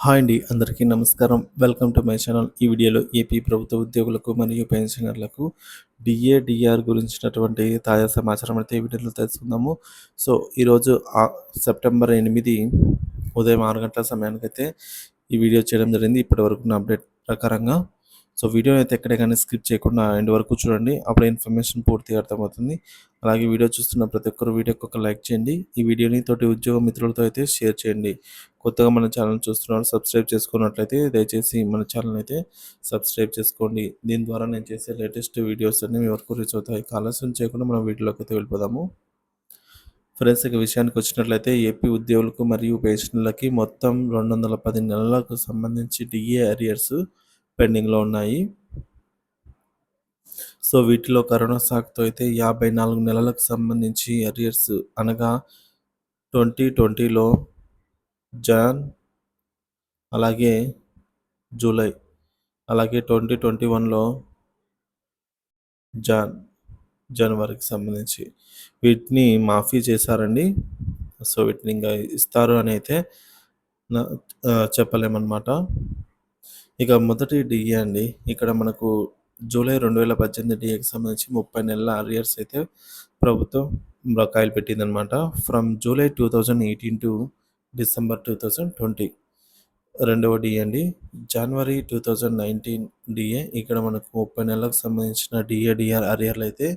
Hi అండి. అందరికీ నమస్కారం. Welcome to my channel. ఈ వీడియోలో ఏపీ ప్రభుత్వ ఉద్యోగులకు మరియు పెన్షనర్లకు డిఏ, డిఆర్ గురించినటువంటి తాజా సమాచారం అయితే ఈ వీడియోలో తెలుసుకుందాము. సో, ఈరోజు సెప్టెంబర్ 8 ఉదయం 6 గంటల సమయానికైతే ఈ వీడియో చేయడం జరిగింది. ఇప్పటివరకు ఉన్న అప్డేట్ ప్రకారంగా. సో, వీడియోని అయితే ఎక్కడే కానీ స్కిప్ చేయకుండా ఎండ్ వరకు చూడండి. అప్పుడే ఇన్ఫర్మేషన్ పూర్తిగా అర్థమవుతుంది. అలాగే వీడియో చూస్తున్న ప్రతి ఒక్కరు వీడియోకి ఒక లైక్ చేయండి. ఈ వీడియోని తోటి ఉద్యోగ మిత్రులతో అయితే షేర్ చేయండి. కొత్తగా మన ఛానల్ చూస్తున్నారు సబ్స్క్రైబ్ చేసుకున్నట్లయితే దయచేసి మన ఛానల్ అయితే సబ్స్క్రైబ్ చేసుకోండి. దీని ద్వారా నేను చేసే లేటెస్ట్ వీడియోస్ అన్ని మీ వరకు రీచ్ అవుతాయి. ఆలస్యం చేయకుండా మనం వీడియోలోకి అయితే వెళ్ళిపోదాము. ఫ్రెండ్స్, ఇక విషయానికి వచ్చినట్లయితే ఏపీ ఉద్యోగులకు మరియు పెన్షన్లకి మొత్తం 210 నెలలకు సంబంధించి డిఏ అరియర్స్ పెండింగ్లో ఉన్నాయి. సో, వీటిలో కరోనా సాకుతో అయితే 54 నెలలకు సంబంధించి అరియర్స్ అనగా 2020లో జాన్, అలాగే జూలై, అలాగే 2021లో జనవరికి సంబంధించి వీటిని మాఫీ చేశారండి. సో, వీటిని ఇంకా ఇస్తారు అని అయితే చెప్పలేమన్నమాట. ఇక మొదటి డిఏ అండి. ఇక్కడ మనకు జూలై 2018 డిఏకి సంబంధించి 30 నెలల అరియర్స్ అయితే ప్రభుత్వం బకాయిలు పెట్టిందనమాట. From July 2018 to December 2020. రెండవ డిఏ అండి. జనవరి 2019 డిఏ. ఇక్కడ మనకు 30 నెలలకు సంబంధించిన డిఏ, డిఆర్ అరియర్లు అయితే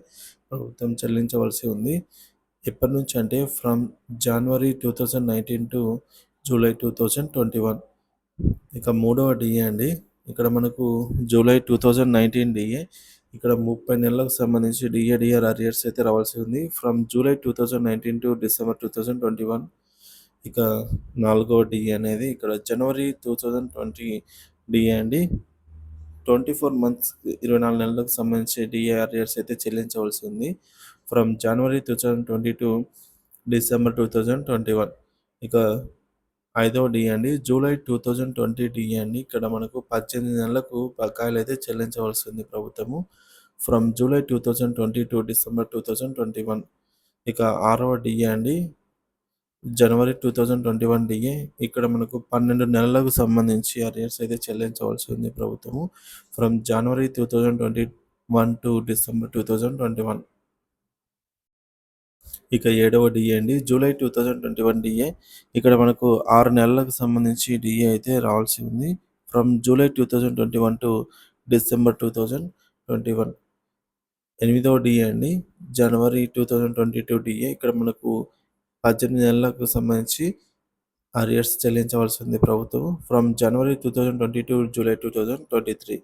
ప్రభుత్వం చెల్లించవలసి ఉంది. ఎప్పటి నుంచి అంటే ఫ్రమ్ జనవరి 2019 టు జూలై 2021. ఇక మూడవ డిఏ అండి. ఇక్కడ మనకు జూలై 2019 డిఏ. ఇక్కడ 30 నెలలకు సంబంధించి డిఏ, డిఆర్ అరియర్స్ అయితే రావాల్సి ఉంది. From July 2019 to December 2021. ఇక నాలుగవ డిఏ అనేది ఇక్కడ జనవరి 2020 డిఏ అండి. 24 మంత్స్ 24 నెలలకు సంబంధించి డిఏ అరియర్స్ అయితే చెల్లించవలసి ఉంది. From January 2020 to December 2021. ఇక ఐదవ డిఏ అండి. జూలై 2020 డిఏ అండి. ఇక్కడ మనకు 18 నెలలకు బకాయిలు అయితే చెల్లించవలసి ఉంది ప్రభుత్వము. From July 2020 to December 2021. ఇక ఆరవ డిఏ అండి. జనవరి 2021 డిఏ. ఇక్కడ మనకు 12 నెలలకు సంబంధించి అరియర్స్ అయితే చెల్లించవలసి ఉంది ప్రభుత్వము. From January 2021 to December 2021. ఇక ఏడవ డిఏ అండి. July 2021 DA. ఇక్కడ మనకు 6 నెలలకు సంబంధించి డిఏ అయితే రావాల్సి ఉంది. From July 2021 to December 2021. ఎనిమిదవ డిఏ అండి. January 2022 DA. ఇక్కడ మనకు 18 నెలలకు సంబంధించి అరియర్స్ చెల్లించవలసి ఉంది ప్రభుత్వం. From January 2022 July 2023.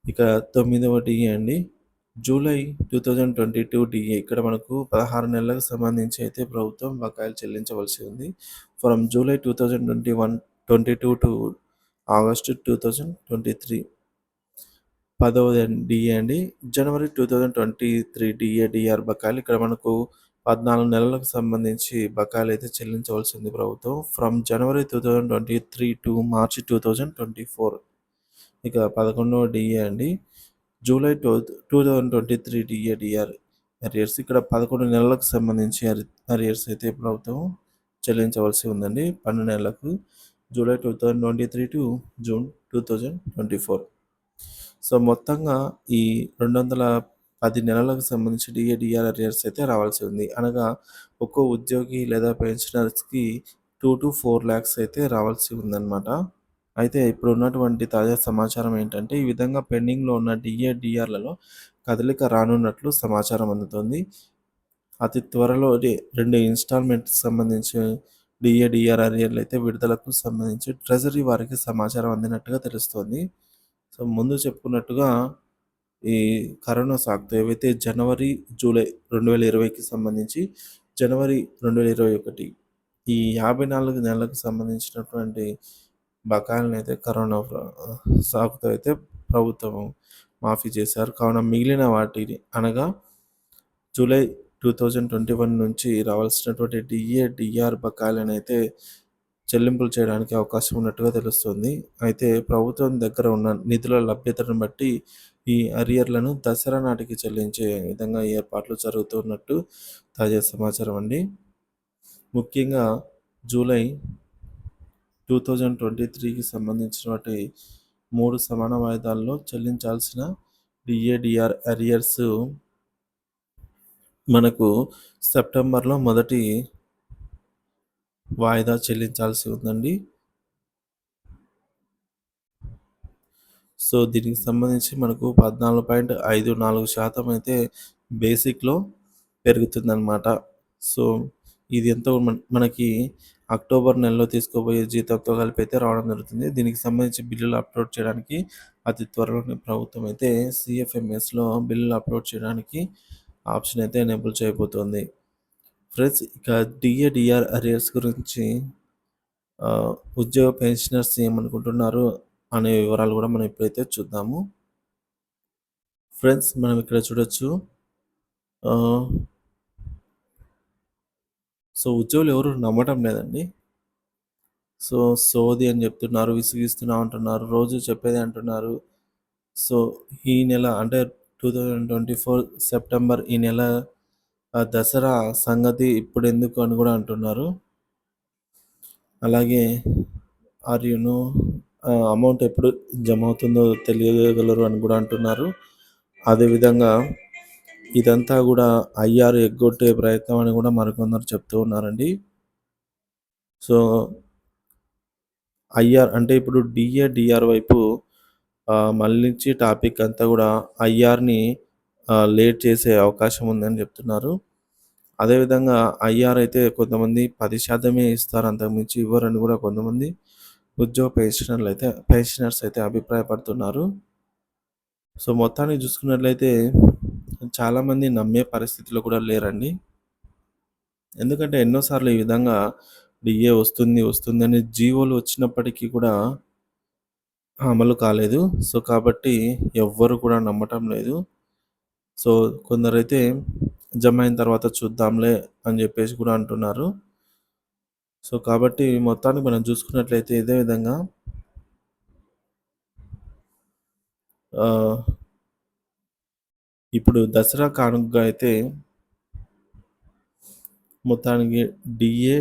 ఇక తొమ్మిదవ డిఏ అండి. July 2022 DA. ఇక్కడ మనకు 16 నెలలకు సంబంధించి అయితే ప్రభుత్వం బకాయిలు చెల్లించవలసి ఉంది. From July 2022 to August 2023. 10వ డిఏ అండి. జనవరి 2023 డిఏ, డిఆర్ బకాయిలు. ఇక్కడ మనకు 14 నెలలకు సంబంధించి బకాయిలు అయితే చెల్లించవలసి ఉంది ప్రభుత్వం. From January 2023 to March 2024. ఇక 11వ డిఏ అండి. July 2023 DA, DR arrears. ఇక్కడ 11 నెలలకు సంబంధించి అరియర్స్ అయితే ప్రభుత్వం చెల్లించవలసి ఉందండి. 12 నెలలకు జూలై 2023 టు జూన్ 2024. సో, మొత్తంగా ఈ 210 నెలలకు సంబంధించి డిఏ, డిఆర్ అరియర్స్ అయితే రావాల్సి ఉంది. అనగా ఒక్కో ఉద్యోగి లేదా పెన్షనర్స్కి 2-4 lakhs అయితే రావాల్సి ఉందన్నమాట. అయితే ఇప్పుడు ఉన్నటువంటి తాజా సమాచారం ఏంటంటే ఈ విధంగా పెండింగ్లో ఉన్న డిఏ, డిఆర్లలో కదలిక రానున్నట్లు సమాచారం అందుతోంది. అతి త్వరలో 2 ఇన్స్టాల్మెంట్కి సంబంధించి డిఏ, డిఆర్ అరియర్లు అయితే విడుదలకు సంబంధించి ట్రెజరీ వారికి సమాచారం అందినట్టుగా తెలుస్తోంది. సో, ముందు చెప్పుకున్నట్టుగా ఈ కరోనా సాకుతో ఏవైతే జనవరి, జూలై 2020కి సంబంధించి జనవరి 2021 ఈ 54 నెలలకు సంబంధించినటువంటి బకాయిలను అయితే కరోనా సాకుతో అయితే ప్రభుత్వం మాఫీ చేశారు. కావున మిగిలిన వాటిని అనగా జూలై 2021 నుంచి రావాల్సినటువంటి డిఏ, డిఆర్ బకాయిలను అయితే చెల్లింపులు చేయడానికి అవకాశం ఉన్నట్టుగా తెలుస్తుంది. అయితే ప్రభుత్వం దగ్గర ఉన్న నిధుల లభ్యతను బట్టి ఈ అరియర్లను దసరా నాటికి చెల్లించే విధంగా ఏర్పాట్లు జరుగుతున్నట్టు తాజా సమాచారం అండి. ముఖ్యంగా జూలై 2023కి సంబంధించినటువంటి 3 సమాన వాయిదాల్లో చెల్లించాల్సిన డిఏ, డిఆర్ అరియర్స్ మనకు సెప్టెంబర్‌లో మొదటి వాయిదా చెల్లించాల్సి ఉందండి. సో, దీనికి సంబంధించి మనకు 14.54% అయితే బేసిక్‌లో పెరుగుతుందనమాట. సో, ఇది ఎంతో మనకి అక్టోబర్ నెలలో తీసుకోబోయే జీతంతో కలిపి అయితే రావడం జరుగుతుంది. దీనికి సంబంధించి బిల్లులు అప్‌లోడ్ చేయడానికి అతి త్వరలోనే ప్రభుత్వం అయితే సీఎఫ్ఎంఎస్‌లో బిల్లులు అప్‌లోడ్ చేయడానికి ఆప్షన్ అయితే ఎనేబుల్ చేయబోతోంది. ఫ్రెండ్స్, ఇక డిఏ, డిఆర్ అరియర్స్ గురించి ఉద్యోగ పెన్షనర్స్ ఏమనుకుంటున్నారు అనే వివరాలు కూడా మనం ఇప్పుడైతే చూద్దాము. ఫ్రెండ్స్, మనం ఇక్కడ చూడొచ్చు. సో, ఉద్యోగులు ఎవరు నమ్మటం లేదండి. సో, సోది అని చెప్తున్నారు, విసిగిస్తున్నాం అంటున్నారు, రోజు చెప్పేదే అంటున్నారు. సో, ఈ నెల అంటే 2024 సెప్టెంబర్ ఈ నెల దసరా సంగతి ఇప్పుడెందుకు అని కూడా అంటున్నారు. అలాగే ఆర్ యు నో అమౌంట్ ఎప్పుడు జమ అవుతుందో తెలియగలరు అని కూడా అంటున్నారు. అదేవిధంగా ఇదంతా కూడా ఐఆర్ ఎగ్గొట్టే ప్రయత్నం అని కూడా మరికొందరు చెప్తూ ఉన్నారండి. సో, ఐఆర్ అంటే ఇప్పుడు డిఏ, డిఆర్ వైపు మళ్ళించి టాపిక్ అంతా కూడా ఐఆర్‌ని లేట్ చేసే అవకాశం ఉందని చెప్తున్నారు. అదేవిధంగా ఐఆర్ అయితే కొంతమంది 10% ఇస్తారు, అంతకుమించి ఇవ్వరని కూడా కొంతమంది ఉద్యోగ పెన్షనర్స్ అయితే అభిప్రాయపడుతున్నారు. సో, మొత్తానికి చూసుకున్నట్లయితే చాలామంది నమ్మే పరిస్థితిలో కూడా లేరండి. ఎందుకంటే ఎన్నో సార్లు ఈ విధంగా డిఏ వస్తుందని జీవోలు వచ్చినప్పటికీ కూడా అమలు కాలేదు. సో, కాబట్టి ఎవ్వరు కూడా నమ్మటం లేదు. సో, కొందరైతే జమ అయిన తర్వాత చూద్దాంలే అని చెప్పేసి కూడా అంటున్నారు. సో, కాబట్టి మొత్తానికి మనం చూసుకున్నట్లయితే ఇదే విధంగా ఇప్పుడు దసరా కానుకగా అయితే మొత్తానికి డిఏ,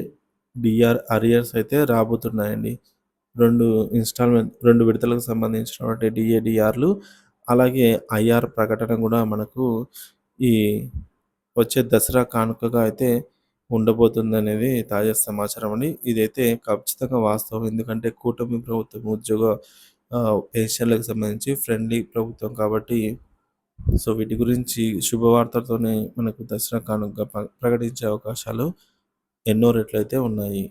డిఆర్ అరియర్స్ అయితే రాబోతున్నాయండి. 2 విడతలకు సంబంధించినటువంటి డిఏ, డిఆర్‌లు అలాగే ఐఆర్ ప్రకటన కూడా మనకు ఈ వచ్చే దసరా కానుకగా అయితే ఉండబోతుందనేది తాజా సమాచారం అండి. ఇదైతే ఖచ్చితంగా వాస్తవం. ఎందుకంటే కూటమి ప్రభుత్వం ఉద్యోగ పెన్షన్‌లకు సంబంధించి ఫ్రెండ్లీ ప్రభుత్వం కాబట్టి, సో, వీటి గురించి శుభవార్తలతోనే మనకు దసరా కానుకగా ప్రకటించే అవకాశాలు ఎన్నో రెట్లయితే ఉన్నాయి.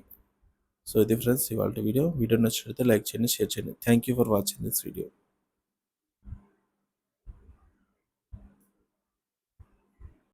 సో, ఇది ఫ్రెండ్స్ ఇవాల్టి వీడియో. వీడియో నచ్చినట్లయితే లైక్ చేయండి, షేర్ చేయండి. Thank you for watching this video.